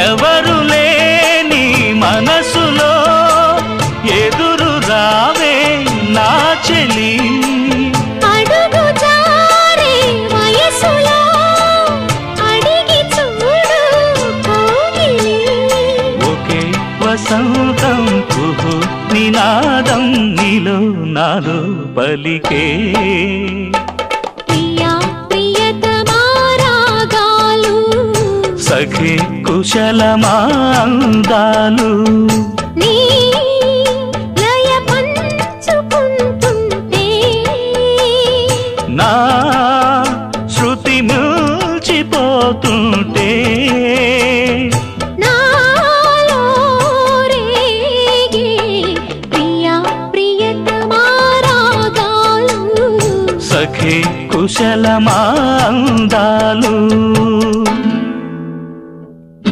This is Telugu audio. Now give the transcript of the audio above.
ఎవరు లేని మనసులో ఎదురు రావే నా చెలి అడుగు జారే వయసులో అడిగి చూడు కౌగిలి ఒకే వసంతం కుహు నినాదం నీలో నాలో పలికే ప్రియా ప్రియతమా రాగాలు సఖి కుశలమా అందాలు నీ లయ పంచుకుంటుంటే నా శృతి మిల్చిపోతుంటే నాలో రేగే ప్రియా ప్రియతమా రాగాలు సఖి కుశలమా